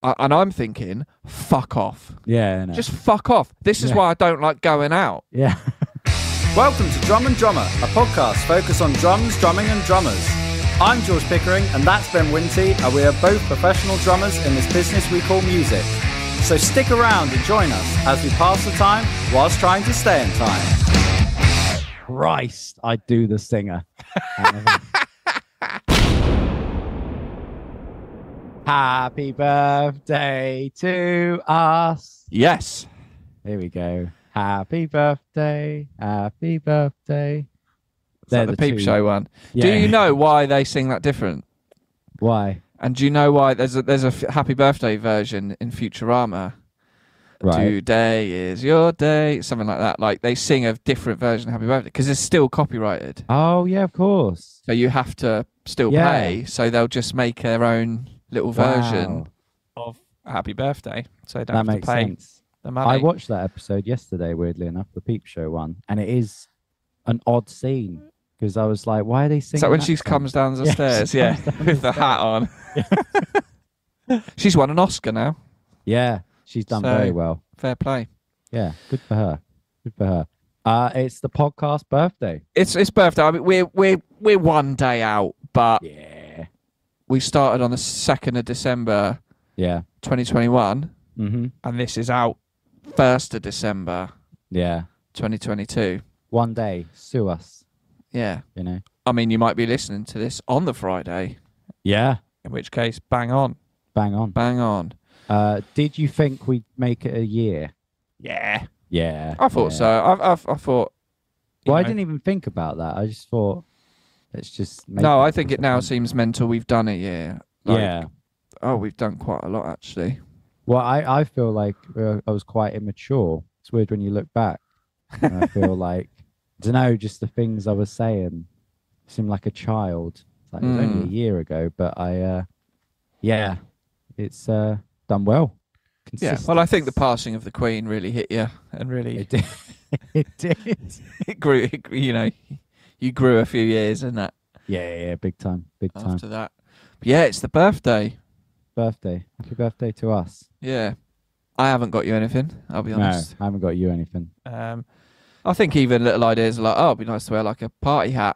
And I'm thinking, fuck off. Yeah, no. Just fuck off. This is why I don't like going out. Yeah. Welcome to Drum and Drummer, a podcast focused on drums, drumming and drummers. I'm George Pickering and that's Ben Winty, and we are both professional drummers in this business we call music. So stick around and join us as we pass the time whilst trying to stay in time. Christ, I do the singer. Happy birthday to us. Yes. Here we go. Happy birthday. Happy birthday. They're the Peep Show one. Yeah. Do you know why they sing that different? Why? And do you know why there's a happy birthday version in Futurama? Right. Today is your day, something like that. Like they sing a different version of Happy Birthday because it's still copyrighted. Oh yeah, of course. So you have to still pay. So they'll just make their own little version of Happy Birthday. So they don't have to pay the money. I watched that episode yesterday, weirdly enough, the Peep Show one, and it is an odd scene because I was like, why are they singing? So when she comes down the stairs, with the hat on. She's won an Oscar now. Yeah, she's done very well. Fair play. Yeah, good for her. Good for her. It's the podcast birthday. It's birthday. I mean, we're one day out, but we started on the 2nd of December. Yeah. 2021. Mm-hmm. And this is out 1st of December. Yeah. 2022. One day, sue us. Yeah. You know. I mean, you might be listening to this on the Friday. Yeah. In which case, bang on. Bang on. Bang on. Did you think we'd make it a year? Yeah. Yeah. I thought so. I thought. Well, I didn't even think about that. I just thought, let's just make No, I think it now seems mental. We've done it, yeah. Yeah. Oh, we've done quite a lot, actually. Well, I feel like I was quite immature. It's weird when you look back. And I feel like, I don't know, just the things I was saying seemed like a child. It's like it was only a year ago, but it's done well. Yeah, well, I think the passing of the Queen really hit you, and really it did. It did. It grew. You grew a few years in that. Yeah, big time. After that, but yeah, it's the birthday. Happy birthday to us. Yeah, I haven't got you anything. I'll be honest. No, I haven't got you anything. I think even little ideas are like, oh, it'd be nice to wear like a party hat.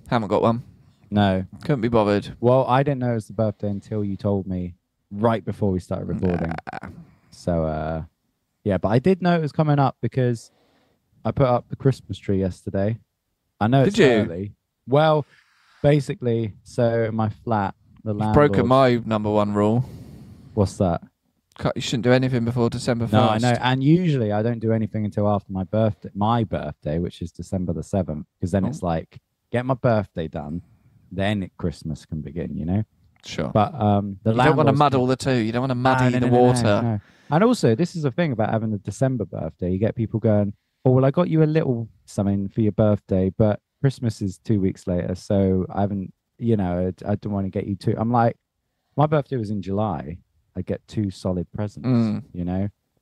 Haven't got one. No, couldn't be bothered. Well, I didn't know it was the birthday until you told me right before we started recording. So, but I did know it was coming up because I put up the Christmas tree yesterday. I know it's early. Well, basically, so in my flat, the landlord... You've broken my number one rule. What's that? You shouldn't do anything before December 1st. No, I know. And usually I don't do anything until after my birthday, which is December the 7th, because then it's like, get my birthday done, then Christmas can begin, you know? Sure. But you don't want to muddle the two. You don't want to muddy the water. No. And also, this is the thing about having a December birthday. You get people going, oh, well, I got you a little something for your birthday, but Christmas is 2 weeks later, so I haven't, I don't want to get you two. I'm like, my birthday was in July. I get 2 solid presents,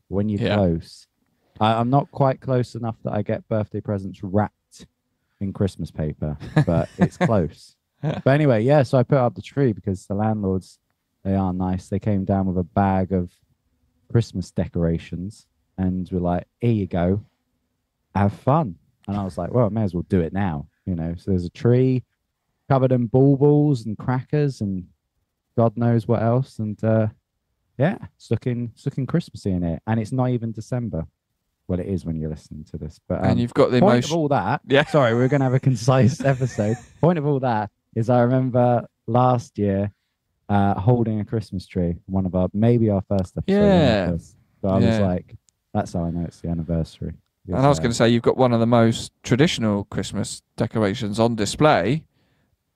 when you're close. I'm not quite close enough that I get birthday presents wrapped in Christmas paper, but it's close. But anyway, so I put up the tree because the landlords, they are nice. They came down with a bag of Christmas decorations and were like, here you go, have fun. And I was like, well, I may as well do it now, So there's a tree covered in baubles and crackers and God knows what else. And it's looking Christmassy in it. And it's not even December. Well, it is when you're listening to this. But and you've got the point of all that. Yeah. Sorry, we're going to have a concise episode. Point of all that is I remember last year holding a Christmas tree, maybe our first episode. Yeah. So I was like, that's how I know it's the anniversary. And I was going to say, you've got one of the most traditional Christmas decorations on display,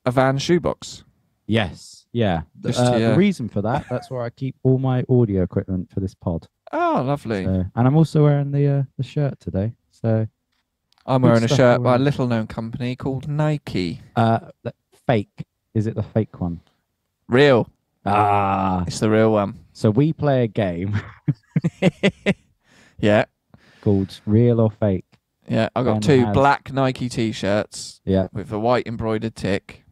a Van shoebox. Yes. Yeah. The reason for that's where I keep all my audio equipment for this pod. Oh, lovely. And I'm also wearing the shirt today. So I'm wearing a shirt by a little-known company called Nike. Fake. Is it the fake one? Real. It's the real one. So we play a game. Yeah. Called Real or Fake. Yeah, I got 2 black Nike T-shirts. Yeah. With a white embroidered tick,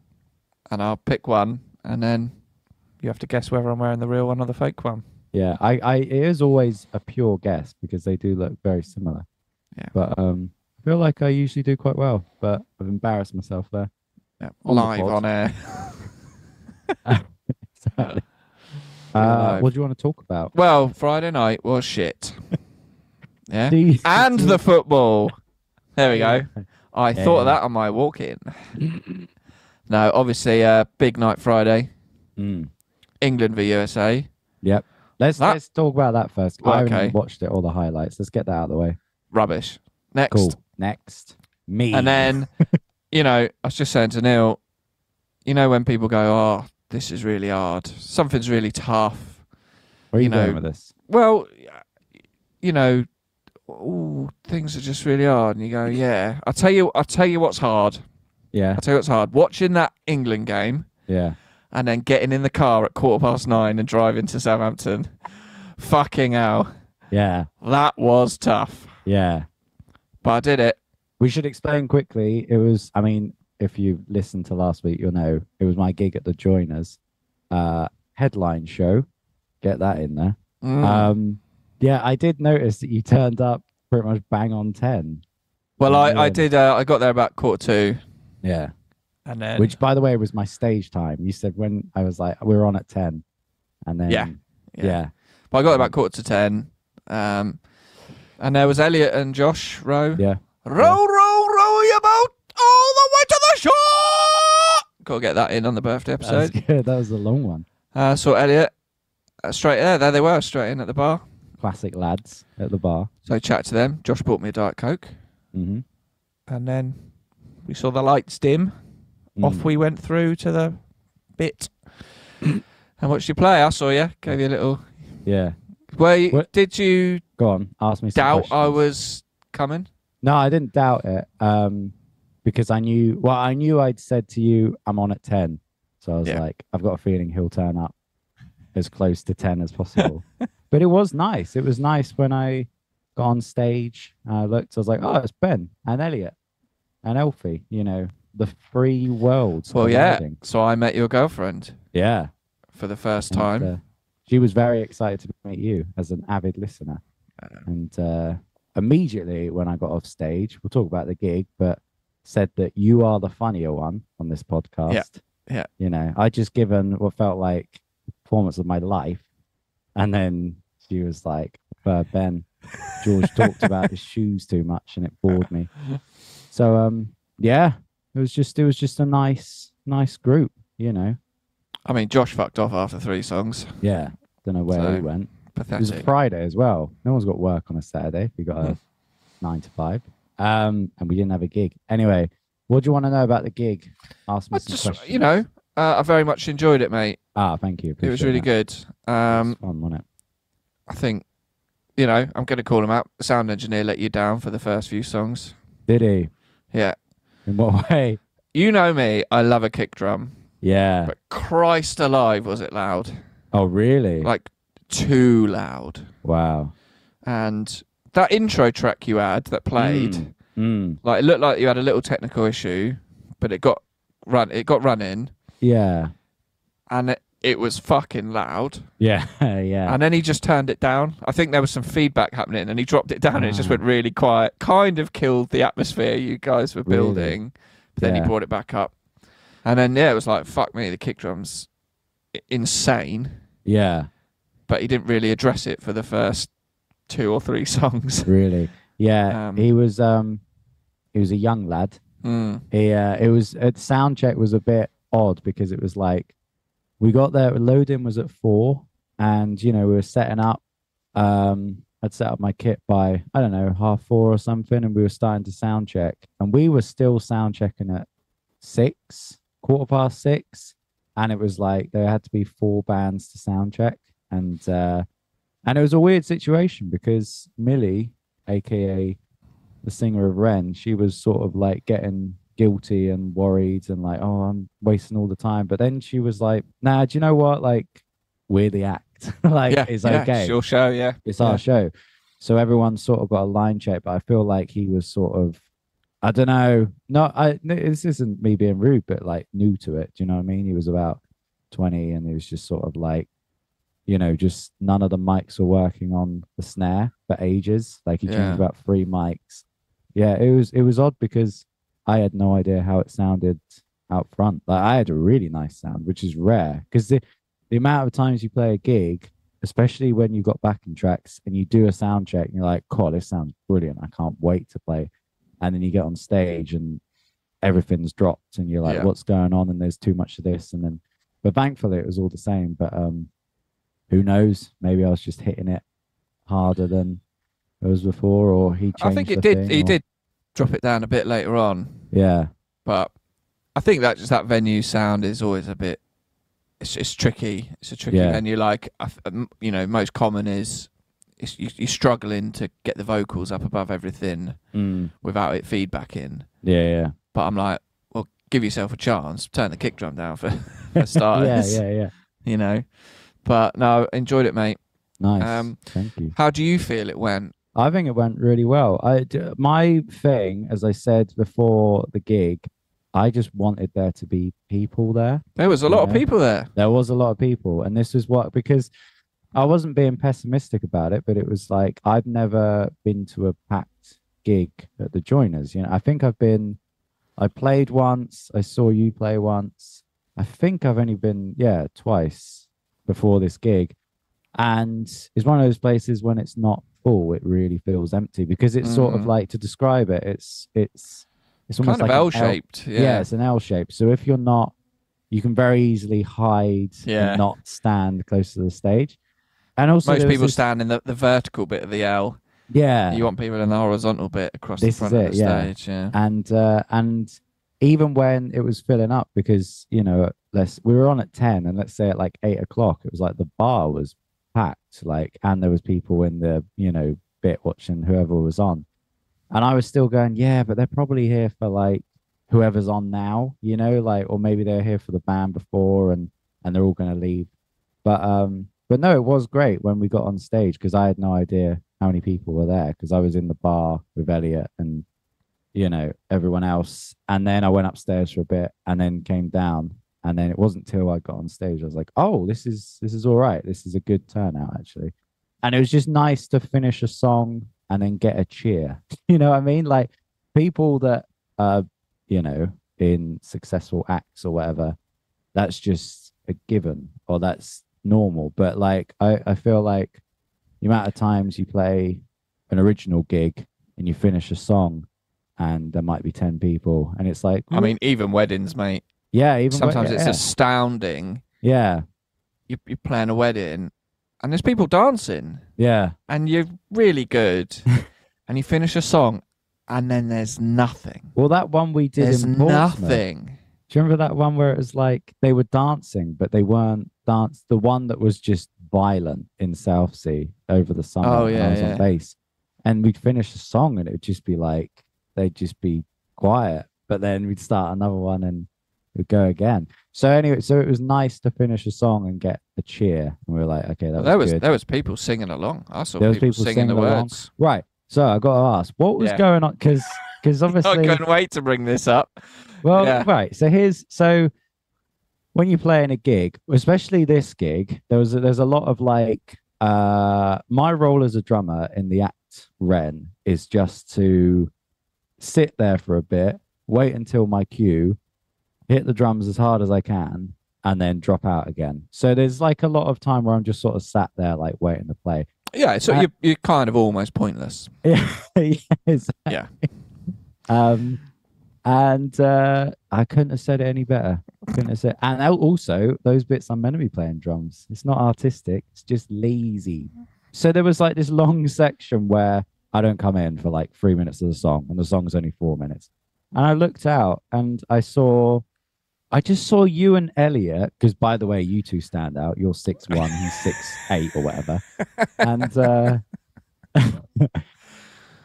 and I'll pick one, and then you have to guess whether I'm wearing the real one or the fake one. Yeah, it is always a pure guess because they do look very similar. Yeah. But I feel like I usually do quite well, but I've embarrassed myself there. Yeah. Live on air. Exactly. What do you want to talk about? Well, Friday night was shit. Yeah. Jeez. And the football. There we go. I thought of that on my walk in. No, obviously, big night Friday. England v USA. Yep. Let's talk about that first. Well, I haven't watched it, all the highlights. Let's get that out of the way. Rubbish. Next. Cool. Next. Me. And then, I was just saying to Neil, when people go, oh, this is really hard. Something's really tough. Where are you going with this? Well, things are just really hard. And you go, yeah. I'll tell you what's hard. Yeah. I'll tell you what's hard. Watching that England game. Yeah. And then getting in the car at 9:15 and driving to Southampton. Fucking hell. Yeah. That was tough. Yeah. But I did it. We should explain quickly. It was, if you listened to last week, you'll know it was my gig at the Joiners headline show. Get that in there. Yeah, I did notice that you turned up pretty much bang on 10. Well, I did. I got there about 2:45. Yeah. And then, which, by the way, was my stage time. You said when I was like, we were on at 10. And then, yeah. But I got there about 9:45. And there was Elliot and Josh Rowe. Yeah. Row your boat all the way to the shore. Got to get that in on the birthday episode. That's good. That was a long one. Saw Elliot straight there they were, straight in at the bar. Classic lads at the bar. So I chatted to them. Josh bought me a Diet Coke. Mm-hmm. And then we saw the lights dim. Off we went through to the bit. And watched you play. I saw you. Gave you a little... Yeah. Did you... Go on. Ask me some doubt questions. I was coming? No, I didn't doubt it. Because I knew I'd said to you, I'm on at 10. So I was like, I've got a feeling he'll turn up as close to 10 as possible. But it was nice. It was nice when I got on stage. I looked, I was like, oh, it's Ben and Elliot and Elfie, the free worlds. Well, yeah. So I met your girlfriend. Yeah. For the first time. She was very excited to meet you as an avid listener. And immediately when I got off stage, we'll talk about the gig, but said that you are the funnier one on this podcast. Yeah. I just given what felt like the performance of my life. And then she was like, Ben, George talked about his shoes too much and it bored me. So, yeah. It was just a nice group, I mean, Josh fucked off after 3 songs. Yeah, don't know where he went. Pathetic. It was a Friday as well. No one's got work on a Saturday. We got a 9 to 5, and we didn't have a gig. Anyway, what do you want to know about the gig? Ask me some questions. I very much enjoyed it, mate. Thank you. It was really good. It was fun, wasn't it? I think, I'm going to call him out. The sound engineer let you down for the first few songs. Did he? Yeah. In what way? You know me, I love a kick drum. Yeah. But Christ alive, was it loud? Oh, really? Like, too loud. Wow. And that intro track you had that played, like, it looked like you had a little technical issue, but it got running. Yeah. And it was fucking loud. Yeah, yeah. And then he just turned it down. I think there was some feedback happening, and he dropped it down, and it just went really quiet. Kind of killed the atmosphere you guys were building. Really? But then he brought it back up. And then, it was like, fuck me, the kick drum's insane. Yeah. But he didn't really address it for the first 2 or 3 songs. Really? Yeah. He was a young lad. It was sound check was a bit odd because it was like we got there, loading was at 4, and we were setting up. I'd set up my kit by 4:30 or something, and we were starting to sound check, and we were still sound checking at 6, 6:15, and it was like there had to be 4 bands to sound check, and it was a weird situation because Millie, aka the singer of Ren, she was sort of like getting guilty and worried and like, oh, I'm wasting all the time. But then she was like, nah, do you know what? Like, we're the act. It's okay. It's your show, yeah. It's our show. So everyone sort of got a line check, but I feel like he was sort of, I don't know. This isn't me being rude, but like new to it. Do you know what I mean? He was about 20 and he was just sort of like, just none of the mics were working on the snare for ages. Like he changed about 3 mics. Yeah, it was odd because I had no idea how it sounded out front. Like I had a really nice sound, which is rare because the amount of times you play a gig, especially when you've got backing tracks and you do a sound check and you're like, "God, this sounds brilliant. I can't wait to play." And then you get on stage and everything's dropped and you're like, "What's going on?" And there's too much of this. And then, but thankfully it was all the same. But who knows? Maybe I was just hitting it harder than it was before, or he changed. I think it did. He did drop it down a bit later on. Yeah, but I think that venue sound is always a bit. It's tricky. It's a tricky venue. Like most common is you're struggling to get the vocals up above everything without it feedbacking. Yeah. But I'm like, well, give yourself a chance. Turn the kick drum down for starters. yeah. But no, enjoyed it, mate. Nice. Thank you. How do you feel it went? I think it went really well. My thing, as I said before the gig, I just wanted there to be people there. There was a lot of people there. There was a lot of people. And this is because I wasn't being pessimistic about it, but it was like, I've never been to a packed gig at the Joiners. I think I played once. I saw you play once. I think I've only been, twice before this gig. And it's one of those places when it's not full, it really feels empty because it's sort of like, to describe it, it's almost kind of like L-shaped. Yeah, it's an L shape. So if you're not, you can very easily hide and not stand close to the stage. And also most people stand in the vertical bit of the L. Yeah. You want people in the horizontal bit across the front of the stage. Yeah. And even when it was filling up, because, we were on at 10 and let's say at like 8 o'clock, it was like the bar was packed, and there was people in the, bit watching whoever was on. And I was still going, but they're probably here for like whoever's on now, or maybe they're here for the band before and they're all going to leave. But no, it was great when we got on stage because I had no idea how many people were there because I was in the bar with Elliot and, everyone else. And then I went upstairs for a bit and then came down. And then it wasn't till I got on stage, I was like, oh, this is all right. This is a good turnout, actually. And it was just nice to finish a song and then get a cheer. You know what I mean? Like people that are, in successful acts or whatever, that's just a given or that's normal. But like, I feel like the amount of times you play an original gig and you finish a song and there might be 10 people and it's like, I mean, even weddings, mate. Yeah, even sometimes it's astounding. Yeah. You're playing a wedding and there's people dancing. Yeah. And you're really good. And you finish a song and then there's nothing. Well, that one we did in Portsmouth. Nothing. Do you remember that one where it was like they were dancing, but they weren't danced? The one that was just violent in Southsea over the summer. Oh, yeah. I was on bass. And we'd finish a song and it would just be like, they'd just be quiet. But then we'd start another one and we'd go again. So anyway, so it was nice to finish a song and get a cheer. And we were like, okay, that was good. There was people singing along. I saw there was people singing the words. Right. So I got to ask, what was going on? Because obviously, I couldn't wait to bring this up. Well, right. So when you play in a gig, especially this gig, there's a lot of like my role as a drummer in the act Ren is just to sit there for a bit, wait until my cue, hit the drums as hard as I can, and then drop out again. So there's like a lot of time where I'm just sort of sat there like waiting to play. Yeah, so you're kind of almost pointless. Yeah, exactly. Yeah. And I couldn't have said it any better. And also those bits I'm meant to be playing drums. It's not artistic. It's just lazy. So there was like this long section where I don't come in for like 3 minutes of the song, and the song's only 4 minutes. And I looked out and I just saw you and Elliot, because by the way, you two stand out. You're 6'1", he's 6'8" or whatever. And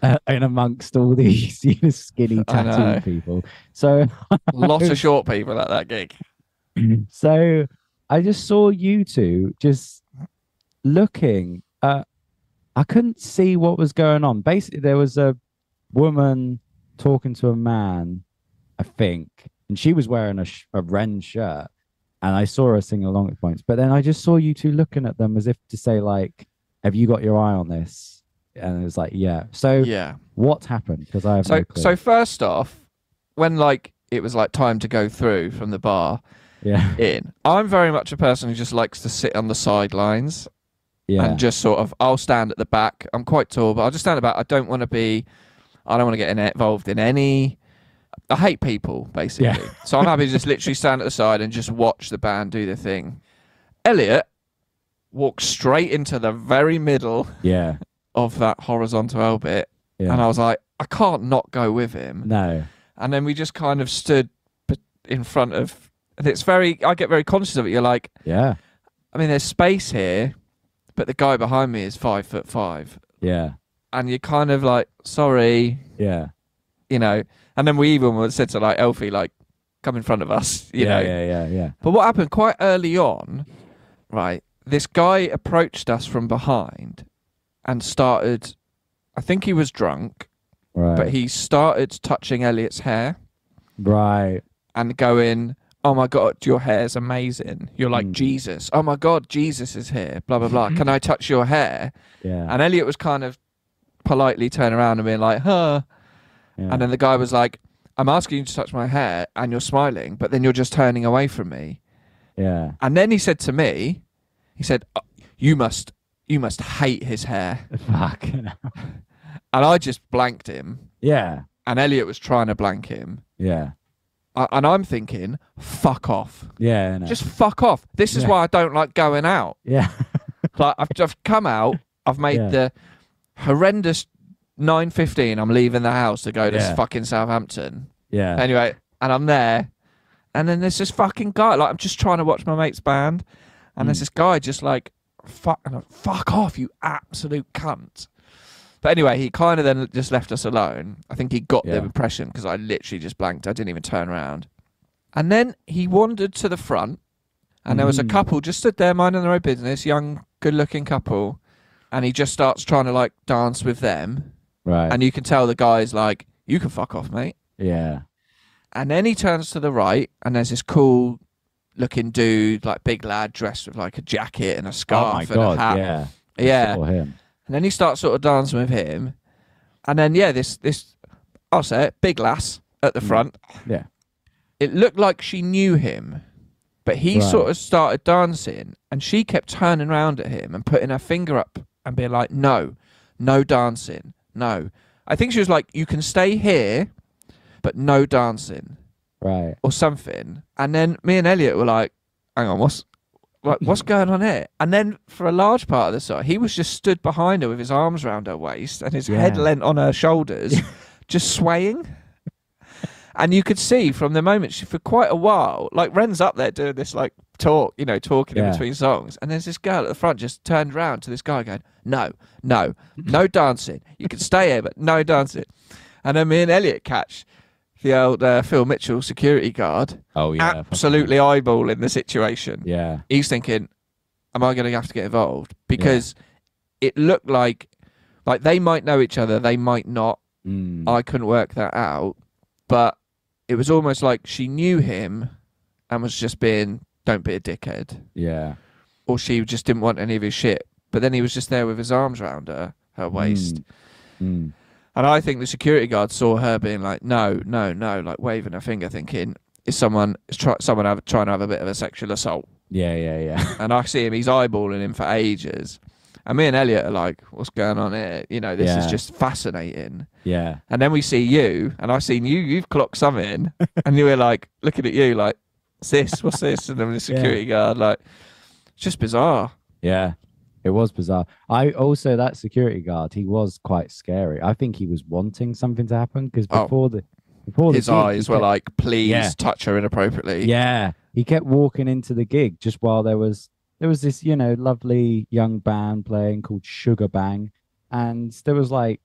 and amongst all these skinny tattooed people. So lots of short people at that gig. So I just saw you two just looking. I couldn't see what was going on. Basically, there was a woman talking to a man, I think, and she was wearing a Ren shirt. and I saw her singing along at points. But then I just saw you two looking at them as if to say, like, have you got your eye on this? And it was like, yeah. So Yeah. what happened? Because I have no clue. So first off, when like it was like time to go through from the bar in, I'm very much a person who just likes to sit on the sidelines and just sort of, I'll stand at the back. I'm quite tall, but I'll just stand at the back. I don't want to get involved in any. I hate people, basically. Yeah. So I'm happy to just literally stand at the side and just watch the band do their thing. Elliot walked straight into the very middle of that horizontal L bit. Yeah. And I was like, I can't not go with him. No. And then we just kind of stood in front of, and I get very conscious of it. You're like, yeah. I mean, there's space here, but the guy behind me is 5'5". Yeah. And you're kind of like, sorry. Yeah. You know, and then we even said to like Elfie, like, come in front of us, you know. Yeah. But what happened quite early on, right, this guy approached us from behind and started, I think he was drunk, but he started touching Elliot's hair. Right. And going, oh my God, your hair's amazing. You're like Jesus. Oh my God, Jesus is here, blah, blah, blah. Can I touch your hair? Yeah. And Elliot was kind of politely turning around and being like, huh. Yeah. And then the guy was like, I'm asking you to touch my hair and you're smiling, but then you're just turning away from me. Yeah. And then he said to me, he said, oh, you must hate his hair. Fuck. And I just blanked him. Yeah. And Elliot was trying to blank him. Yeah. And I'm thinking, fuck off. Yeah. No. Just fuck off. This is why I don't like going out. Yeah. Like I've come out, I've made the horrendous 9:15, I'm leaving the house to go to fucking Southampton. Yeah. Anyway, and I'm there, and then there's this fucking guy, like I'm just trying to watch my mate's band, and there's this guy just like, fuck off, you absolute cunt. But anyway, he kind of then just left us alone. I think he got the impression because I literally just blanked. I didn't even turn around. And then he wandered to the front, and there was a couple just stood there minding their own business, young, good-looking couple, and he just starts trying to like dance with them. Right. And you can tell the guy's like, you can fuck off, mate. Yeah. And then he turns to the right, and there's this cool looking dude, like big lad, dressed with like a jacket and a scarf and a hat. Yeah. Yeah. Him. And then he starts sort of dancing with him. And then this I'll say it, big lass at the front. Yeah. It looked like she knew him, but he sort of started dancing, and she kept turning around at him and putting her finger up and being like, no dancing. No. I think she was like, you can stay here, but no dancing. Right. Or something. And then me and Elliot were like, hang on, what's going on here? And then for a large part of the song, he was just stood behind her with his arms around her waist and his head leant on her shoulders, just swaying. And you could see from the moment for quite a while, like Ren's up there doing this like talking in between songs. And there's this girl at the front just turned around to this guy going, no dancing. You can stay here, but no dancing. And then me and Elliot catch the old Phil Mitchell security guard. Oh, yeah. Absolutely eyeballing the situation. Yeah. He's thinking, am I going to have to get involved? Because it looked like they might know each other, they might not. I couldn't work that out. But it was almost like she knew him and was just being, don't be a dickhead. Yeah. Or she just didn't want any of his shit. But then he was just there with his arms around her waist. And I think the security guard saw her being like, no, like waving her finger, thinking, is someone trying to have a bit of a sexual assault? Yeah. And I see him, he's eyeballing him for ages. And me and Elliot are like, what's going on here? You know, this is just fascinating. Yeah. And then we see you, and I've seen you've clocked something, and you were like, looking at you like, what's this? And then the security guard, like, it's just bizarre. Yeah. It was bizarre. That security guard, he was quite scary. I think he was wanting something to happen because before his eyes were like, please touch her inappropriately. Yeah. He kept walking into the gig just while there was this, lovely young band playing called Sugar Bang. And there was 30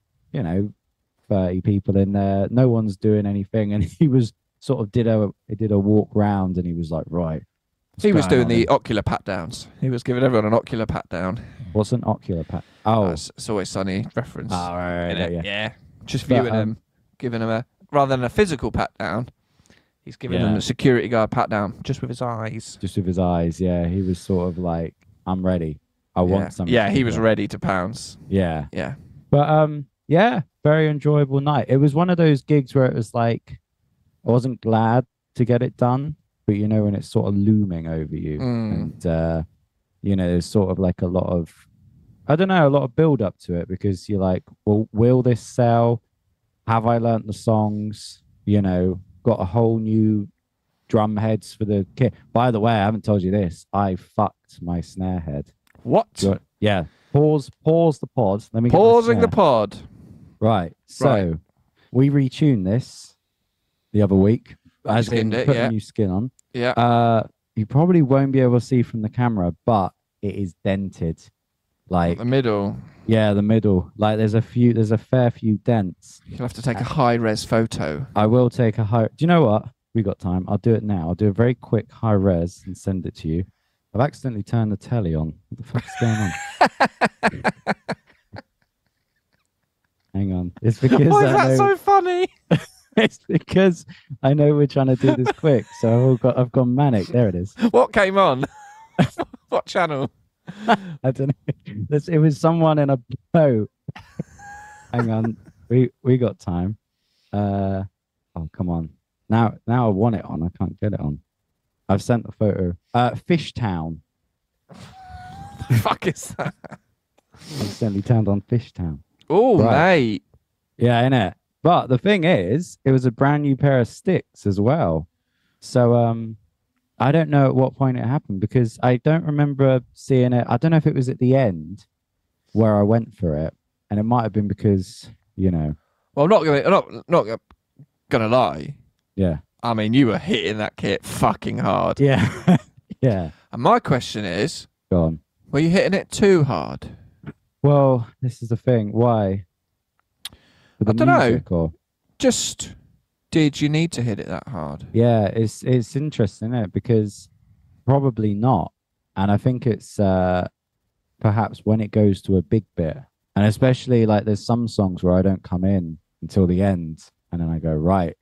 people in there. No one's doing anything. And he was sort of did a walk round, and he was like, right. He was doing the ocular pat downs. He was giving everyone an ocular pat down. What's an ocular pat? Oh, it's Always Sunny reference. Oh, right. Yeah. Just viewing him, giving him rather than a physical pat down, He's giving them the security guard pat down just with his eyes. Just with his eyes, yeah. He was sort of like, I'm ready. I want something. Yeah, he was ready to pounce. Yeah. Yeah. But yeah, very enjoyable night. It was one of those gigs where it was like, I wasn't glad to get it done, but you know, when it's sort of looming over you and, you know, there's sort of like a lot of, I don't know, a lot of build up to it because you're like, well, will this sell? Have I learnt the songs? You know, got a whole new drum heads for the kit. By the way, I haven't told you this. I fucked my snare head. What? Yeah. Pause the pod. Let me pausing the pod. Right. So we retuned this the other week. As in put a new skin on. Yeah. You probably won't be able to see from the camera, but it is dented. Like the middle. Yeah, the middle. Like there's a fair few dents. You'll have to take a high-res photo. I will take a high. Do you know what? We got time. I'll do it now. I'll do a very quick high-res and send it to you. I've accidentally turned the telly on. What the fuck's going on? Hang on. It's because why is that so funny? It's because I know we're trying to do this quick, so I've gone manic. There it is. What came on? What channel? I don't know. It was someone in a boat. Hang on. We got time. Oh, come on. Now I want it on. I can't get it on. I've sent the photo. Fishtown. The fuck is that? I accidentally turned on Fishtown. Oh, mate. Yeah, innit? But the thing is, it was a brand new pair of sticks as well. So I don't know at what point it happened because I don't remember seeing it. I don't know if it was at the end where I went for it, and it might have been because, you know. Well, I'm not gonna lie. Yeah. I mean, you were hitting that kit fucking hard. Yeah. Yeah. And my question is, go on. Were you hitting it too hard? Well, this is the thing. Why? I don't know. Or? Just did you need to hit it that hard? Yeah, it's interesting, isn't it? Because probably not. And I think it's perhaps when it goes to a big bit, and especially like there's some songs where I don't come in until the end, and then I go, right,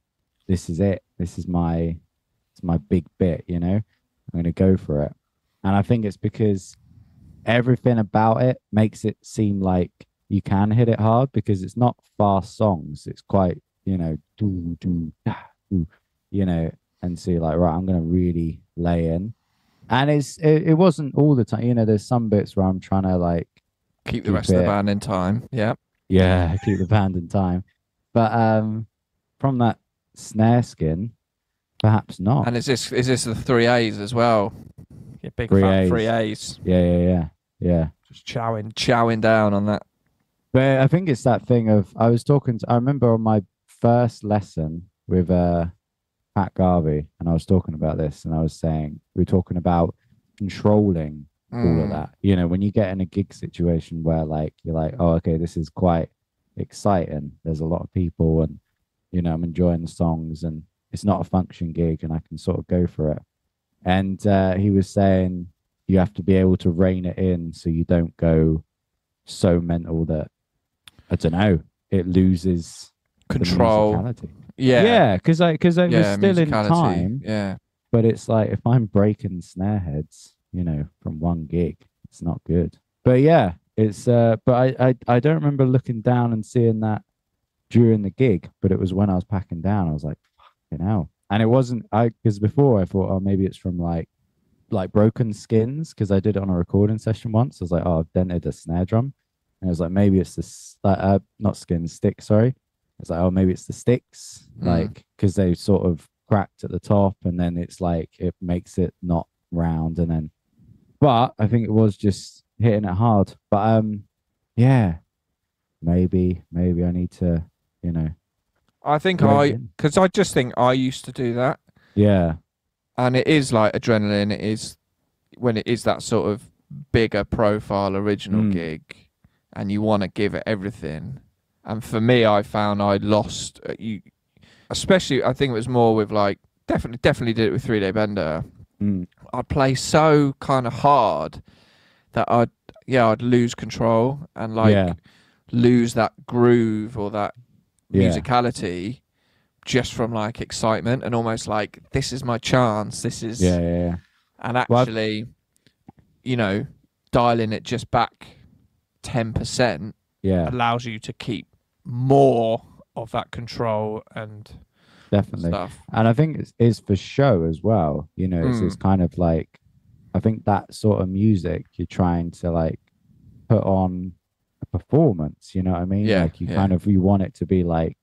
this is it. This is my big bit, you know? I'm going to go for it. And I think it's because everything about it makes it seem like you can hit it hard because it's not fast songs. It's quite, you know, you know, and so you're like, right, I'm going to really lay in. And it wasn't all the time. You know, there's some bits where I'm trying to like keep the rest of the band in time. Yeah. Yeah, keep the band in time. But from that snare skin, perhaps not. And is this the 3A's as well? Yeah, big 3A's. Yeah. Just chowing down on that. But I think it's that thing of I remember on my first lesson with Pat Garvey, and I was talking about this, and I was saying we were talking about controlling all of that. You know, when you get in a gig situation where like you're like, oh, okay, this is quite exciting. There's a lot of people, and you know, I'm enjoying the songs, and it's not a function gig, and I can sort of go for it. And he was saying you have to be able to rein it in so you don't go so mental that I don't know, it loses control. Yeah, because it was still in time. Yeah, but it's like if I'm breaking snare heads, you know, from one gig, it's not good. But yeah, it's but I don't remember looking down and seeing that during the gig, but it was when I was packing down. I was like, fucking hell. And it wasn't because before I thought, oh, maybe it's from like broken skins, because I did it on a recording session once. I was like, oh, I've dented a snare drum. And I was like, maybe it's the not skins, sticks, sorry. It's like, oh, maybe it's the sticks, like, because they sort of cracked at the top, and then it's like it makes it not round, and then. But I think it was just hitting it hard. But yeah, maybe I need to, you know. I think because I just think I used to do that. Yeah. And it is like adrenaline. It is when it is that sort of bigger profile original gig, and you want to give it everything. And for me, I found I lost you, especially. I think it was more with like definitely did it with 3 Day Bender. I'd play so kind of hard that I'd lose control and like lose that groove or that musicality, just from like excitement and almost like this is my chance. This is Yeah. And actually, you know, dialing it just back 10% allows you to keep more of that control and definitely stuff. And I think it's for show as well. You know, it's kind of like, I think that sort of music you're trying to like put on a performance, you know what I mean? Like you kind of, you want it to be like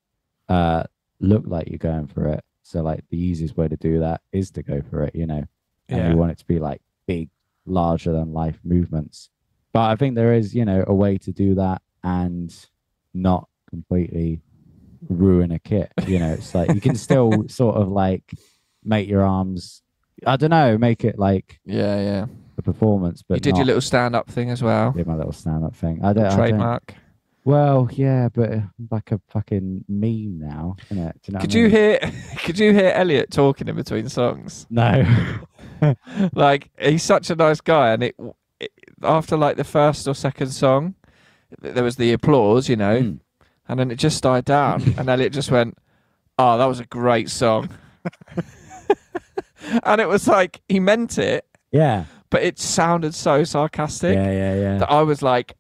look like you're going for it. So like the easiest way to do that is to go for it, you know. And you want it to be like big, larger than life movements. But I think there is, you know, a way to do that and not completely ruin a kit. You know, it's like you can still sort of like make your arms, I don't know, make it like a performance. But you did your little stand-up thing as well. Did my little stand-up thing. I don't trademark. Well, yeah, but like a fucking meme now, isn't it? Do you know could you hear Elliot talking in between songs? No. Like he's such a nice guy, and it after like the first or second song, there was the applause, you know, and then it just died down, and Elliot just went, "Oh, that was a great song," and it was like he meant it, but it sounded so sarcastic, that I was like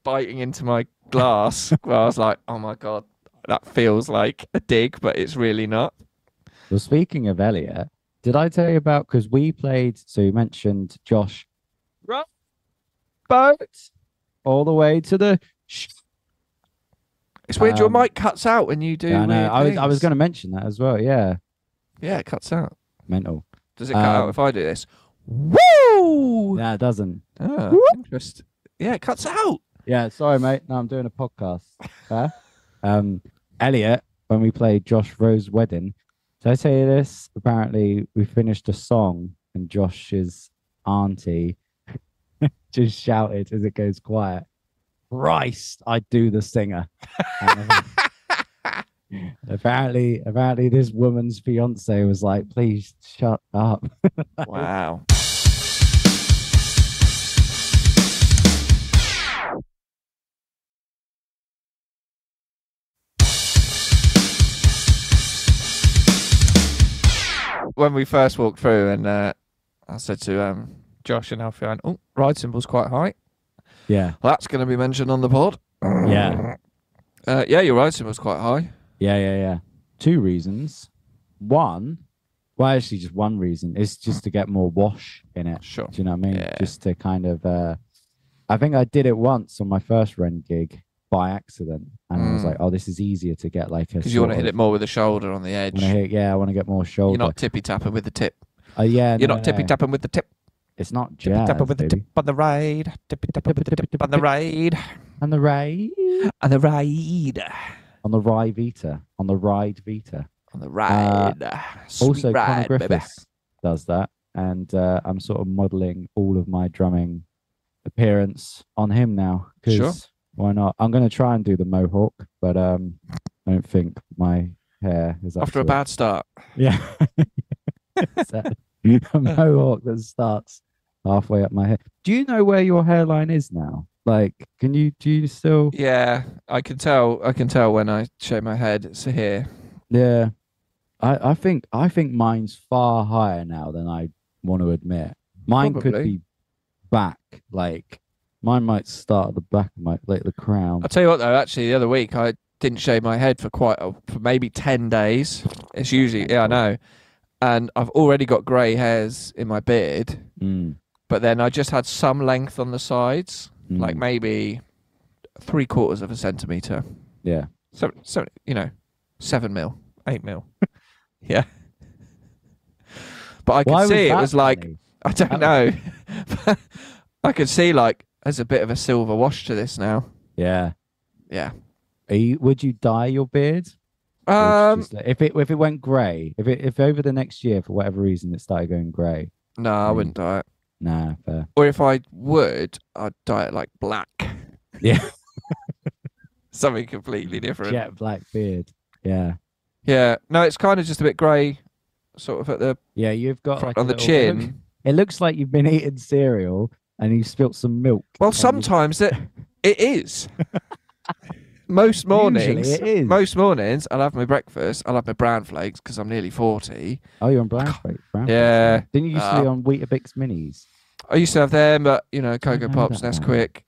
biting into my glass where I was like, oh my god, that feels like a dig, but it's really not. Well, speaking of Elliot, did I tell you about, because we played, so you mentioned Josh boat all the way to the it's weird, your mic cuts out when you do. I know. I was going to mention that as well. Yeah, it cuts out. Mental. Does it cut out if I do this? Woo! Yeah, it doesn't. Interesting. Yeah, it cuts out. Yeah, sorry, mate. No, I'm doing a podcast. Elliot, when we played Josh Rose's wedding, did I tell you this? Apparently, we finished a song and Josh's auntie just shouted as it goes quiet, "Christ, I do the singer." apparently, this woman's fiance was like, "Please shut up." Wow. When we first walked through, and I said to Josh and Alfie, "Oh, ride symbol's quite high." Yeah, well, that's going to be mentioned on the pod. Yeah, your ride symbol's quite high. Yeah. 2 reasons. One, well, actually, just one reason is just to get more wash in it. Sure. Do you know what I mean? Yeah. Just to kind of, I think I did it once on my first Ren gig by accident, and I was like, "Oh, this is easier to get like a." Because you want to hit it more with the shoulder on the edge. I want to get more shoulder. You're not tippy tapping with the tip. You're not tippy tapping with the tip. It's not jazz, tippy tapping with the tip on the ride. Tippy tapping with the tip on the ride. On the ride. On the ride. On the ride Vita. On the ride Vita. On the ride. Also, ride, Conor Griffiths does that, and I'm sort of modeling all of my drumming appearance on him now. Sure. Why not? I'm going to try and do the mohawk, but I don't think my hair is after a bad start. Yeah. A mohawk that starts halfway up my head. Do you know where your hairline is now? Like, do you still? Yeah, I can tell when I shave my head. It's here. Yeah. I think mine's far higher now than I want to admit. Mine Probably. could be back, like mine might start at the back of my, like the crown. I'll tell you what though, actually the other week I didn't shave my head for for maybe 10 days. It's usually, I know. And I've already got grey hairs in my beard, but then I just had some length on the sides, like maybe 3/4 of a centimetre. Yeah. So 7 mil, 8 mil. Yeah. But I could see it was like, funny? I don't know. I could see like there's a bit of a silver wash to this now. Yeah. Yeah. Would you dye your beard? If it went grey, if over the next year for whatever reason it started going grey. No, I wouldn't dye it. Nah, fair. Or if I would, I'd dye it like black. Yeah. Something completely different. Jet black beard. Yeah. Yeah. No, it's kind of just a bit grey, sort of at the you've got like on the chin. It looks like you've been eating cereal and you spilt some milk. Well, sometimes it is. most mornings, Usually it is. most mornings, I'll have my breakfast. I'll have my brown flakes because I'm nearly 40. Oh, you're on brown flakes. Yeah. Didn't you used to be on Weetabix minis? I used to have them, but you know, Cocoa know Pops, that Nesquik.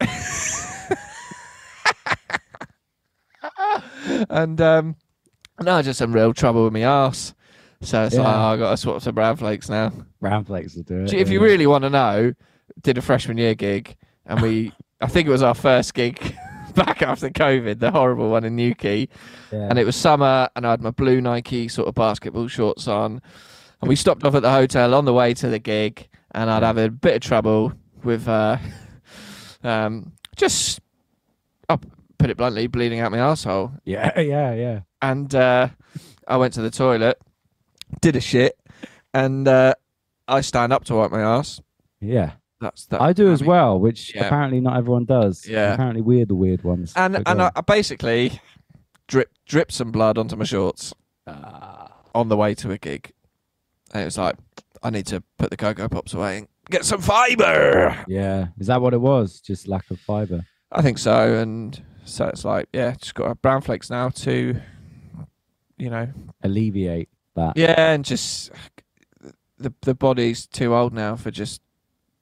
And no, just some real trouble with my arse. So it's like, oh, I got to swap some brown flakes now. Brown flakes will do it. If you really want to know, did a freshman year gig, and I think it was our first gig back after COVID, the horrible one in Newquay. Yeah. And it was summer, and I had my blue Nike sort of basketball shorts on. And we stopped off at the hotel on the way to the gig, and I'd have a bit of trouble with just, I'll put it bluntly, bleeding out my arsehole. Yeah. And I went to the toilet, did a shit, and I stand up to wipe my arse. Yeah. That's that. I do as well, which yeah. apparently not everyone does. Yeah. Apparently we're the weird ones. And I basically dripped some blood onto my shorts on the way to a gig. And it was like, I need to put the Cocoa Pops away and get some fibre. Yeah. Is that what it was? Just lack of fibre? I think so. And so it's like, yeah, just got brown flakes now to, you know. Alleviate that. Yeah, and just the body's too old now for just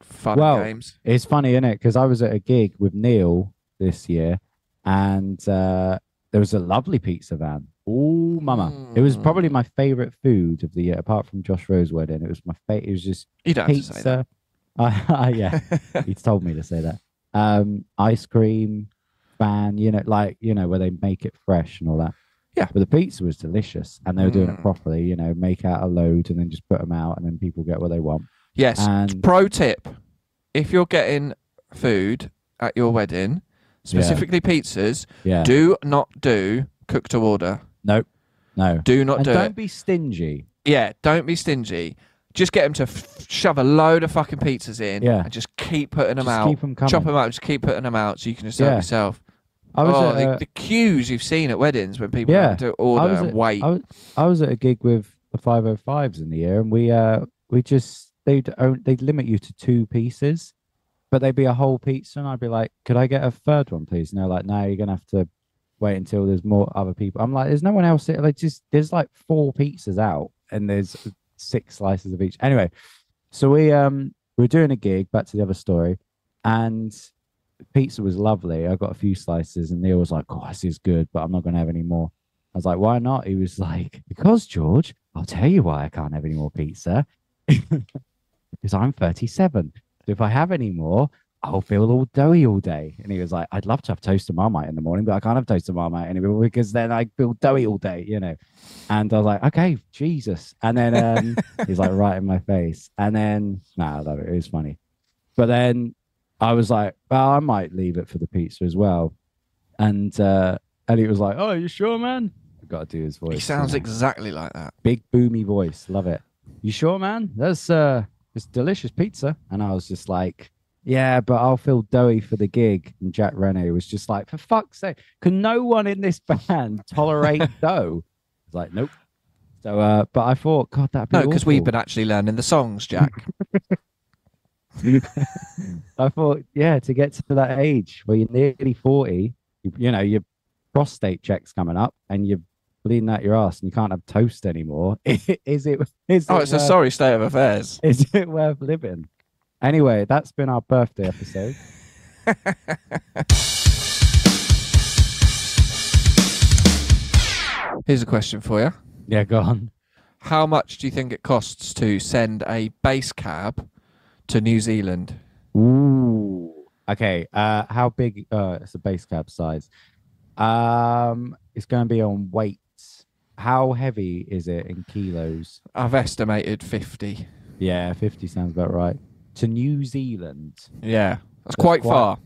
fun games. It's funny, isn't it? Because I was at a gig with Neil this year, and there was a lovely pizza van. Oh, mama! It was probably my favorite food of the year, apart from Josh Rowe's wedding. It was my favorite. It was just you don't pizza. Have to say that. Yeah, he's told me to say that. Ice cream van, where they make it fresh and all that. Yeah, but the pizza was delicious, and they were doing it properly. Make out a load and then just put them out, and then people get what they want. Yes. And pro tip: if you're getting food at your wedding, specifically pizzas, do not do cook to order. Nope. No. Do not do it. Don't be stingy. Yeah, don't be stingy. Just get them to shove a load of fucking pizzas in and just keep putting them out. Keep them coming. Chop them up, just keep putting them out so you can just serve yourself. The queues you've seen at weddings when people have to order and wait. I was at a gig with the 505s in the year, and they'd limit you to 2 pieces, but they'd be a whole pizza, and I'd be like, could I get a third one, please? And they're like, no, you're gonna have to wait until there's more other people. I'm like, there's no one else there. There's like 4 pizzas out, and there's 6 slices of each. Anyway, so we were doing a gig, back to the other story, and pizza was lovely. I got a few slices, and Neil was like, oh, this is good, but I'm not gonna have any more. I was like, why not? He was like, because George, I'll tell you why I can't have any more pizza. Because I'm 37. So if I have any more, I'll feel all doughy all day. And he was like, I'd love to have toast and Marmite in the morning, but I can't have toast and Marmite anymore because then I feel doughy all day, And I was like, okay, Jesus. And then he's like right in my face. And then, I love it. It was funny. But then I was like, well, I might leave it for the pizza as well. And Elliot was like, oh, you sure, man? I've got to do his voice. He sounds exactly like that. Big boomy voice. Love it. You sure, man? That's it's delicious pizza. And I was just like, yeah, but I'll feel doughy for the gig. And Jack Rene was just like, for fuck's sake, can no one in this band tolerate dough? I was like, nope. So, but I thought, God, that'd be because we've been actually learning the songs, Jack. I thought, to get to that age where you're nearly 40, your prostate check's coming up and you're bleeding out your ass and you can't have toast anymore. It's a sorry state of affairs. Is it worth living? Anyway, that's been our birthday episode. Here's a question for you. Yeah, go on. How much do you think it costs to send a base cab to New Zealand? Ooh. Okay. How big? It's a base cab size. It's going to be on weight. How heavy is it in kilos? I've estimated 50. Yeah, 50 sounds about right. To New Zealand. Yeah, that's quite far.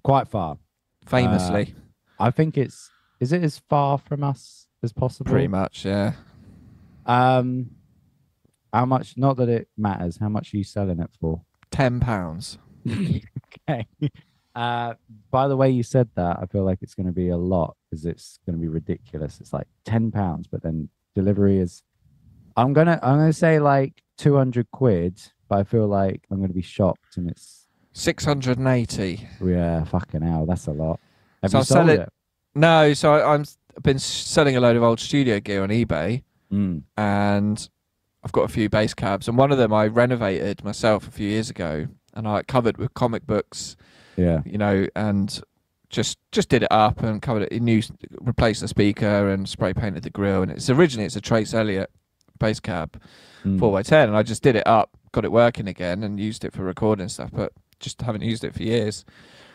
Quite far. Famously. I think is it as far from us as possible? Pretty much, yeah. How much, not that it matters, how much are you selling it for? £10. Okay. By the way you said that, I feel like it's going to be a lot because it's going to be ridiculous. It's like £10, but then delivery is, I'm gonna say like 200 quid, but I feel like I'm going to be shocked and it's 680. Yeah, fucking hell, that's a lot. Have So you sold it? No, so I've been selling a load of old studio gear on eBay, and I've got a few bass cabs, and one of them I renovated myself a few years ago, and I covered with comic books. Yeah. You know, and just did it up and covered it. Replaced the speaker and spray painted the grill, and originally it's a Trace Elliott bass cab, 4x10, and I just did it up, got it working again, and used it for recording stuff, but just haven't used it for years.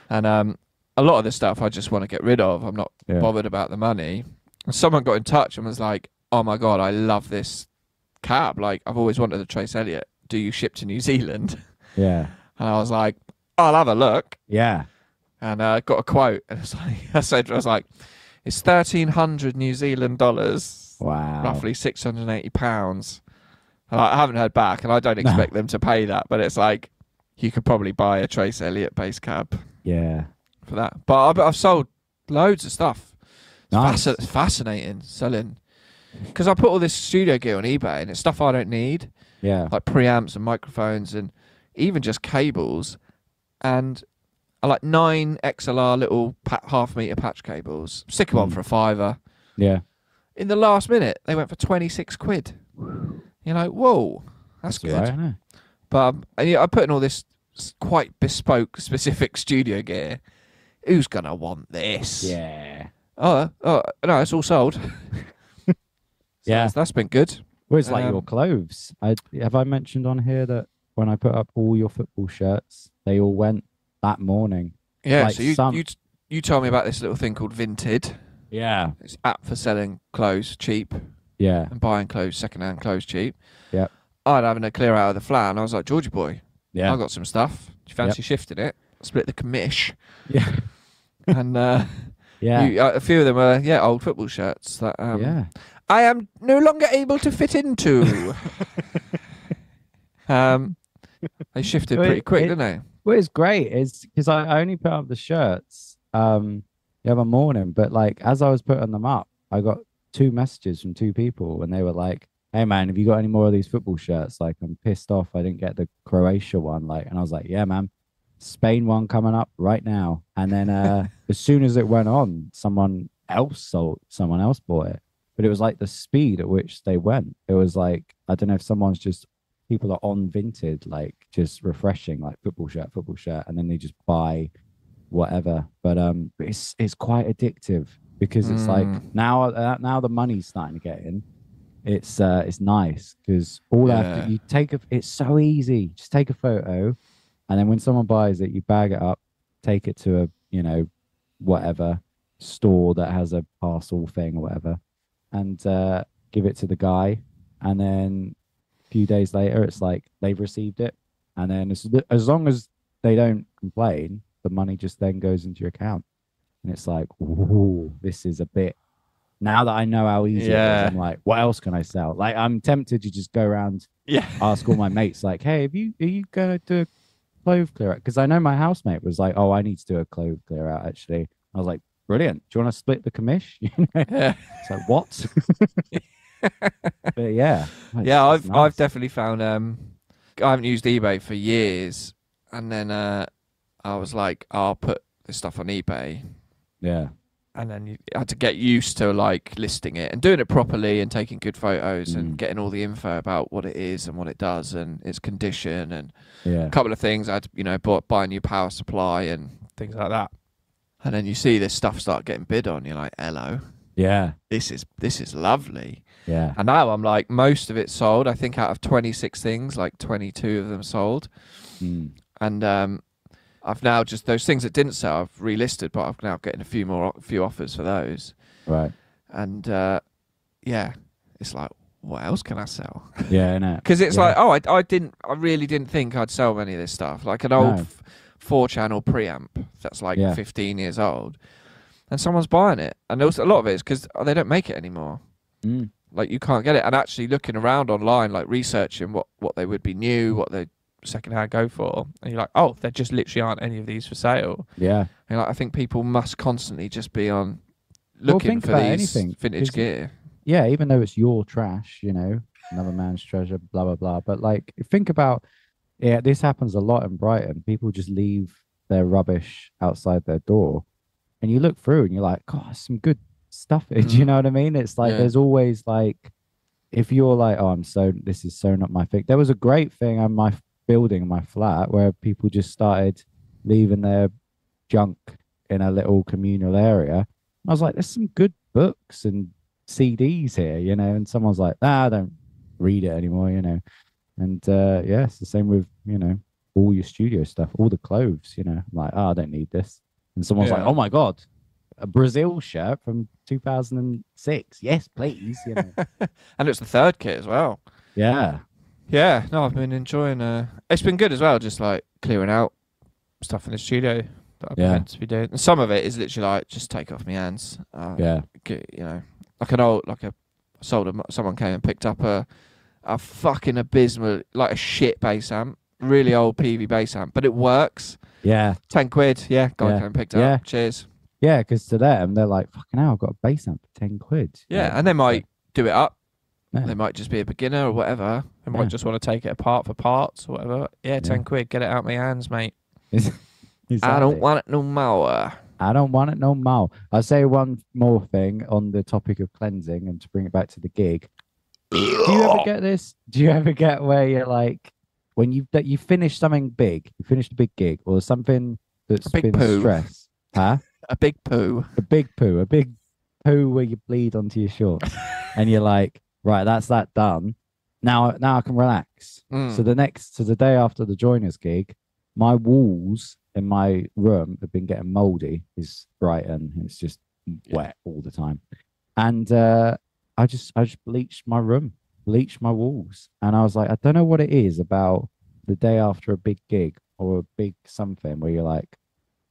And a lot of the stuff I just want to get rid of. I'm not bothered about the money. And someone got in touch and was like, "Oh my god, I love this cab. Like, I've always wanted a Trace Elliott. Do you ship to New Zealand?" Yeah. And I was like, "I'll have a look." Yeah. And got a quote. And it's like, I was like, it's 1,300 New Zealand dollars. Wow. Roughly £680. And I haven't heard back, and I don't expect them to pay that. But it's like, you could probably buy a Trace Elliott bass cab. Yeah. For that. But I've sold loads of stuff. Nice. It's fascinating selling. Because I put all this studio gear on eBay, and it's stuff I don't need. Yeah. Like preamps and microphones and even just cables. And I like 9 XLR little half-meter patch cables. Stick them on for $5. Yeah. In the last minute, they went for 26 quid. You're like, whoa, that's good. Right, I know. But I put in all this quite bespoke, specific studio gear. Who's going to want this? Yeah. Oh, no, it's all sold. Yeah. That's been good. Well, it's like your clothes. Have I mentioned on here that when I put up all your football shirts, they all went that morning? Yeah, like so you told me about this little thing called Vinted. Yeah. It's an app for selling clothes cheap. Yeah. And buying clothes, second-hand clothes cheap. Yeah. I'd having a clear out of the flat, and I was like, Georgie boy, yeah, I got some stuff. Do you fancy shifting it? Split the commish. Yeah. And a few of them were old football shirts that I am no longer able to fit into. They shifted pretty quick, didn't they? Well, it's great. It's because I only put up the shirts the other morning, but like as I was putting them up, I got 2 messages from 2 people, and they were like, "Hey man, have you got any more of these football shirts? Like, I'm pissed off I didn't get the Croatia one." Like, and I was like, "Yeah, man, Spain one coming up right now." And then as soon as it went on, someone else bought it. But it was like the speed at which they went. It was like, I don't know if people are on Vinted, like just refreshing, like football shirt, and then they just buy whatever. But it's quite addictive because it's like now the money's starting to get in. It's nice because it's so easy. Just take a photo, and then when someone buys it, you bag it up, take it to a whatever store that has a parcel thing or whatever, and give it to the guy, and then a few days later it's like they've received it, and then as long as they don't complain, the money just then goes into your account, and it's like, ooh, this is a bit. Now that I know how easy it is, I'm like, what else can I sell? Like, I'm tempted to just go around, ask all my mates, like, hey, are you gonna do a clove clear out? Because I know my housemate was like, oh, I need to do a clove clear out actually. I was like, brilliant. Do you want to split the commish? It's like, what? But I've definitely found I haven't used eBay for years, and then I was like, I'll put this stuff on eBay. Yeah. And then you had to get used to like listing it and doing it properly and taking good photos and getting all the info about what it is and what it does and its condition and a couple of things. I had to, buy a new power supply and things like that. And then you see this stuff start getting bid on. You're like, hello. Yeah. This is lovely. Yeah. And now I'm like, most of it sold. I think out of 26 things, like 22 of them sold. And I've now just those things that didn't sell, I've relisted, but I've now getting a few offers for those. Right. And it's like, what else can I sell? Yeah, I know. Because it's like, I really didn't think I'd sell any of this stuff. Like an old 4-channel preamp that's like 15 years old, and someone's buying it. And also a lot of it is because they don't make it anymore. Like you can't get it. And actually looking around online, like researching what they would be new, what they secondhand go for, and you're like, oh, there just literally aren't any of these for sale. Yeah. And like, I think people must constantly just be on looking for these vintage gear. Yeah, even though it's your trash, another man's treasure, blah blah blah. But like, think about, this happens a lot in Brighton. People just leave their rubbish outside their door, and you look through and you're like, God, some good stuff. Do you know what I mean? It's like there's always like, if you're like, oh, this is so not my thing. There was a great thing on my building, my flat, where people just started leaving their junk in a little communal area. I was like, there's some good books and CDs here, you know, and someone's like, I don't read it anymore, you know. And it's the same with, you know, all your studio stuff, all the clothes, you know. I'm like, I don't need this. And someone's like, oh my God, a Brazil shirt from 2006. Yes, please. You know. And it's the third kit as well. Yeah. Yeah. No, I've been enjoying. It's been good as well. Just like clearing out stuff in the studio that I've meant to be doing. And some of it is literally like just take off my hands. You know, someone came and picked up a fucking abysmal, like a shit bass amp, really old PV bass amp, but it works. Yeah. 10 quid. Yeah. Guy came and picked it up. Cheers. Yeah, because to them, they're like, fucking hell, I've got a bass amp for 10 quid. Yeah, and they might do it up. Yeah. They might just be a beginner or whatever. They might just want to take it apart for parts or whatever. Yeah, 10 quid, get it out my hands, mate. Exactly. I don't want it no more. I don't want it no more. I'll say one more thing on the topic of cleansing and to bring it back to the gig. Do you ever get this? Do you ever get where you're like, when you finish something big, you finish a big gig or something that's been stress? Huh? A big poo. A big poo where you bleed onto your shorts. And you're like, right, that's that done. Now I can relax. So the day after the Joiners gig, my walls in my room have been getting moldy. It's Brighton. It's just wet all the time. And I just bleached my room, bleached my walls. And I was like, I don't know what it is about the day after a big gig or a big something where you're like,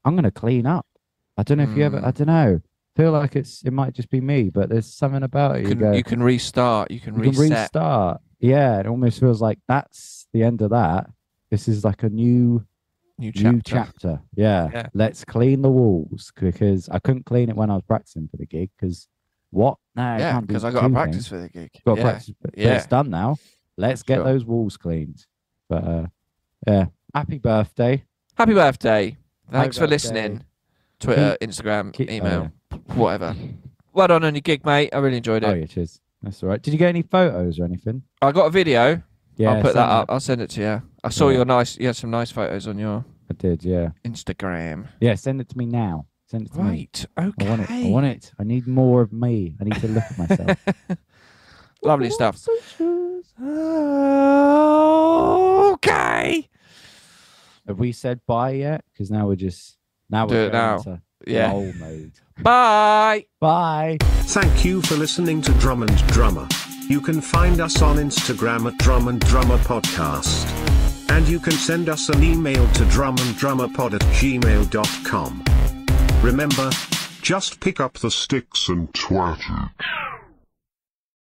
I'm going to clean up. I don't know if you ever, I don't know. Feel like it might just be me, but there's something about it. You can restart. You can restart. Yeah, it almost feels like that's the end of that. This is like a new chapter. Yeah. Let's clean the walls, because I couldn't clean it when I was practicing for the gig. Because what? No, yeah, because I got to practice for the gig. Got to practice, but it's done now. Let's get those walls cleaned. But happy birthday! Happy birthday! Thanks for listening. Twitter, Instagram, email, whatever. Well done on your gig, mate. I really enjoyed it. Oh, yeah, cheers. That's all right. Did you get any photos or anything? I got a video. Yeah, I'll put that up. I'll send it to you. I saw you had some nice photos on your I did, yeah. Instagram. Yeah, send it to me now. Send it to me. Right, okay. I want it. I need more of me. I need to look at myself. Lovely stuff. Okay. Have we said bye yet? Because now we're going into roll mode. Bye. Bye. Thank you for listening to Drum and Drummer. You can find us on Instagram at Drum and Drummer Podcast. And you can send us an email to drumanddrummerpod@gmail.com. Remember, just pick up the sticks and twat it.